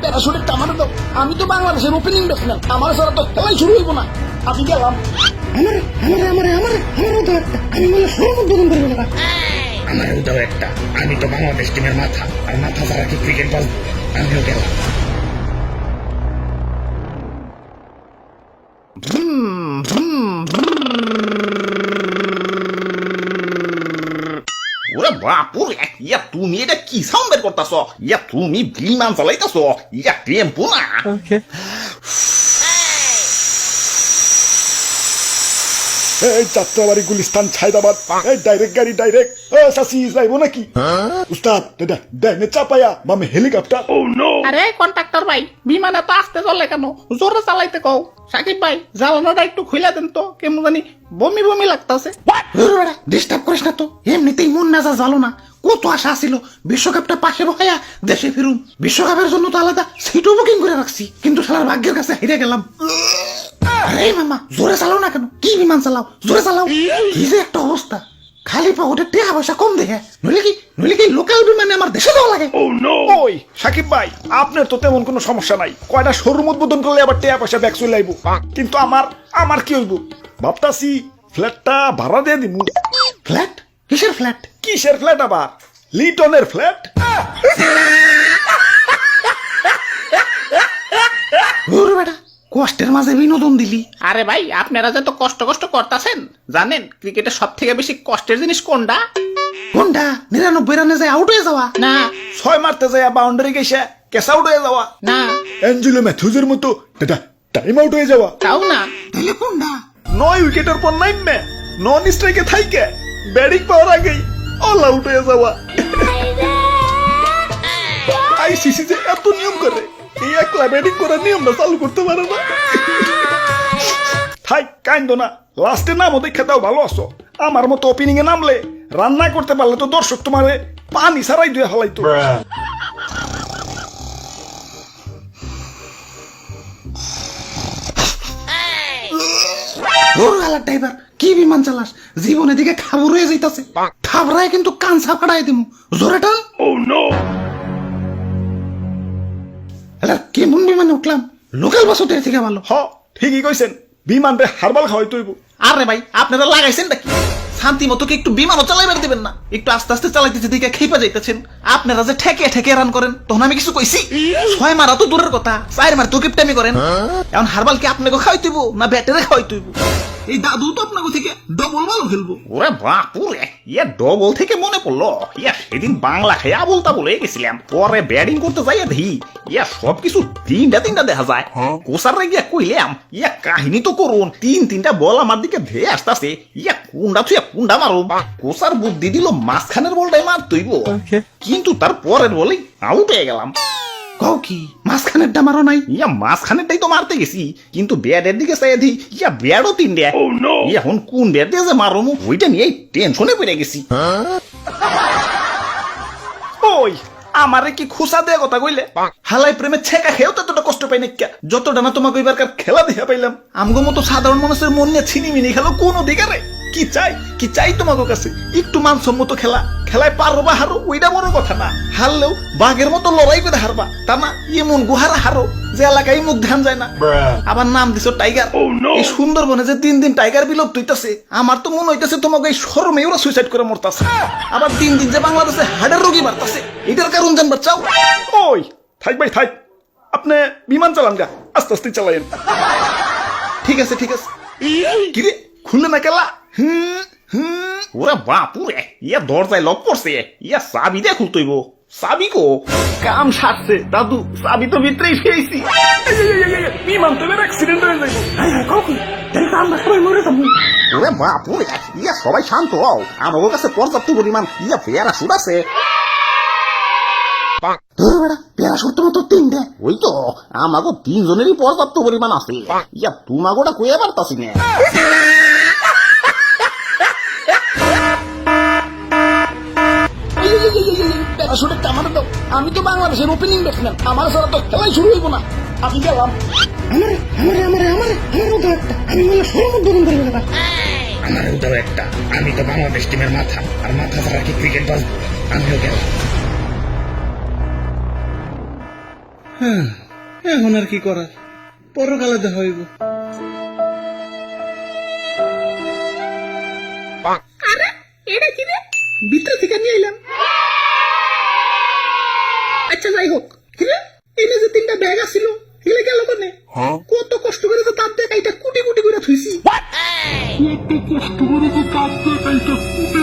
প্যারাশুটের টামাটা দাও। আমি তো বাংলাদেশের ওপেনিং ব্যাটসম্যান, আমার ছাড়া তো খেলাই শুরু হইব না। আমি গেলাম। আমারও দাও একটা, আমি তো বাংলাদেশ টিমের মাথা, আর মাথা ছাড়া কি ক্রিকেট বাজবো? আমিও গেলাম। ওরে বাপুরে, ইয়া তুমি এটা কি সাউন্ড বের করতেছ? ইয়া তুমি বিমান চালাইতেছ? ইয়া টেম্পো না? এই যাত্রাবাড়ি গুলিস্তান ছাইদাবাদ, এই ডাইরেক্ট গাড়ি ডাইরেক্ট। সাসি যাইবো নাকি? উস্তাদ দাদা ডাইনে চাপায়া বামে হেলিকপ্টার। আরে কন্ট্রাক্টর ভাই, বিমানে তো আসতে চলে কেন? জোরে চালাইতে কও। সাকিব ভাই, জ্বালানোটা একটু খুলে দেন তো, কেমন জানি বমি বমি লাগতেছে। ডিস্টার্ব করিস না তো, এমনিতেই মন মেজাজ ভালো না। কত আশা ছিল বিশ্বকাপটা পাশে বহাইয়া দেশে ফিরুম। বিশ্বকাপের জন্য তো আলাদা সিটও বুকিং করে রাখছি, কিন্তু শালার ভাগ্যের কাছে হেরে গেলাম। আরে মামা, জোরে চালাও না কেন? কি বিমান চালাও, জোরে চালাও। কি যে একটা অবস্থা, খালি পাউডার টাকা পয়সা কম দেখে, নইলে কি লোকাল বিমানে আমার দেশে যাওয়া লাগে। ওই সাকিব ভাই, আপনার তো তেমন কোনো সমস্যা নাই, কয়টা শোরুম উদ্বোধন করলে আবার টাকা পয়সা ব্যাক চলে আইব। কিন্তু আমার কি হইব ভাবতাছি, ফ্ল্যাটটা ভাড়া দিয়ে দিব। ফ্ল্যাট? কিসের ফ্ল্যাট? কিসের ফ্ল্যাট আবার? লিটনের ফ্ল্যাট। ওরে বেটা, কষ্টের মাঝে বিনোদন দিলি। আরে ভাই, আপনারা যে তো কষ্ট করতেছেন, জানেন ক্রিকেটের সব থেকে বেশি কষ্টের জিনিস কোনটা? কোনটা? 99 রানে যায় আউট হয়ে যাওয়া? না 6 মারতে যায় বাউন্ডারি গেছে ক্যাচ আউট হয়ে যাওয়া। না, অ্যাঞ্জেলো ম্যাথিউজের মতো দাদা টাইম আউট হয়ে যাওয়া। তাও না। তাহলে কোনটা? 9 উইকেটের পর নাইমে নন স্ট্রাইকে থাইকে ব্যাটিং পাওয়ার আগেই অল আউট হয়ে যাওয়া। আইসিসি যে এত নিয়ম করে, এই একলা ব্যাটিং করার নিয়মটা চালু করতে পারে না। থাই কাইন্দ না, লাস্টে নামও দেখে দাও ভালো আছো। আমার মতো ওপেনিং এ নামলে রান্না করতে পারলে তো দর্শক তোমারে পানি ছাড়াই দিয়ে ফেলাইতো। ড্রাইভার, কি বিমান চালাস? জীবনের দিকে খাবর হয়ে যাইতাছে। খাবরায় কিন্তু কানসা ফাড়াই দিমু। জোরে টান। কেমন বিমানে উঠলাম? লোকাল বাসতে থেকে ভালো। হ ঠিকই কইছেন, বিমান রে হারবাল খাওয়াই তৈব। আরে ভাই, আপনারা লাগাইছেন নাকি? শান্তি মতো কি একটু বিমানও চালাইবার দিবেন না? একটু আস্তে আস্তে চালাইতেছে দিকে খেপা যাইতেছেন। আপনারা যে ঠেকে রান করেন, তখন আমি কিছু কইছি? 6 মারা তো দূরের কথা, 4 মার তো কিপটামি করেন। এখন হারবাল কি আপনাকে খাওয়াই তুইব না ব্যাটারে খাওয়াই তুইব? এই দাদু তো আপনাকে থেকে ডবল বল খেলবো। ওরে বাপুরে, ইয়া ডবল থেকে মনে পড়লো, ইয়া সেদিন বাংলা খেয়ে আবল তাবল হয়ে গেছিলাম। পরে ব্যাটিং করতে যাইয়া দেখি ইয়া সবকিছু তিনটা দেখা যায়। কোসারে গিয়া কইলাম, ইয়া কাহিনী তো করুন, তিনটা বল আমার দিকে ধেয়ে আসতেছে। ইয়া কুন্ডা মারো। কোসার বুদ্ধি দিল মাঝখানের বলটাই মার তুইব, কিন্তু তার পরের বলেই আউট হয়ে গেলাম। কও কি মাঝখানেরটা মারো নাই? ইয়া মাঝখানেরটাই তো মারতে গেছি, কিন্তু ব্যাটের দিকে চাই দি ইয়া ব্যাটও 3টা। এখন কোন ব্যাট দিয়ে যে মারো ওইটা নিয়ে টেনশনে পড়ে গেছি। ওই আমারে কি খুশা দেয়া কথা কইলে? হালাই প্রেমে ছেকা খেয়েও ততটা কষ্ট পাই না, যতটা না তোমাকে এবারকার খেলা দেখা পাইলাম। আমগো মতো সাধারণ মানুষের মন নিয়ে ছিনিমিনি খেলো কোন অধিকারে? কি চাই তোমাদের কাছে? একটু মানসম্মত খেলা, খেলায় পারো বা হারো ওইটা বড় কথা না। হারলেও বাঘের মতো লড়াই করে হারবা, তা না এমন গুহারা হারো যে এলাকায় মুখ ধ্যান যায় না। আবার নাম দিছো টাইগার। এই সুন্দরবনে যে দিন টাইগার বিলুপ্ত হইতাছে, আমার তো মনে হইতাছে তোমাকে এই শরমে ওরা সুইসাইড করে মরতাছে। আবার দিন যে বাংলাদেশে হার্টের রোগী বাড়তাছে, এটার কারণ জানবার চাও? ওই থাক ভাই থাক, আপনি বিমান চালান গা, আস্তে আস্তে চালাইন। ঠিক আছে কিরে খুললে না কেলা? ওরা বাপুরে, ইয়া দরজায় লক করছে, ইয়া চাবি দিয়ে খুলতইব। চাবি কো? কাম সারছে দাদু, চাবি তো ভিতরেই ফেয়েছি। বিমান তো অ্যাক্সিডেন্ট হয়ে যাইব। ওরে বাপুরে, ইয়া সবাই শান্ত হও, আমার কাছে পর্যাপ্ত পরিমাণ ইয়া প্যারাশুট আছে। প্যারাশুট তো 3টে। ওই তো আমাকে 3 জনেরই পর্যাপ্ত পরিমাণ আছে। ইয়া তোমাগোটা কইয়া পারতাছি না। প্যারাশুটের টামাটা দাও। আমি তো বাংলাদেশের ওপেনিং ব্যাটসম্যান, আমার ছাড়া তো খেলাই শুরু হইব না। আমি গেলাম। আমারও দাও একটা, আমি তো বাংলাদেশ টিমের মাথা, আর মাথা ছাড়া কি ক্রিকেট বাজবো? আমিও গেলাম। এখন আর কি করার, পরকালে দেখা হইব। আরে এটা কি রে, ভিতরে থেকে নিয়ে এলাম। আচ্ছা যাই হোক, কি রে এনে যে 3টা ব্যাগ আছিল এগুলো গেল কোনে? কত কষ্ট করে তো তার দেখা এটা কুটি কুটি করে থুইছি। কত কষ্ট করে তো তার দেখাইটা কুটে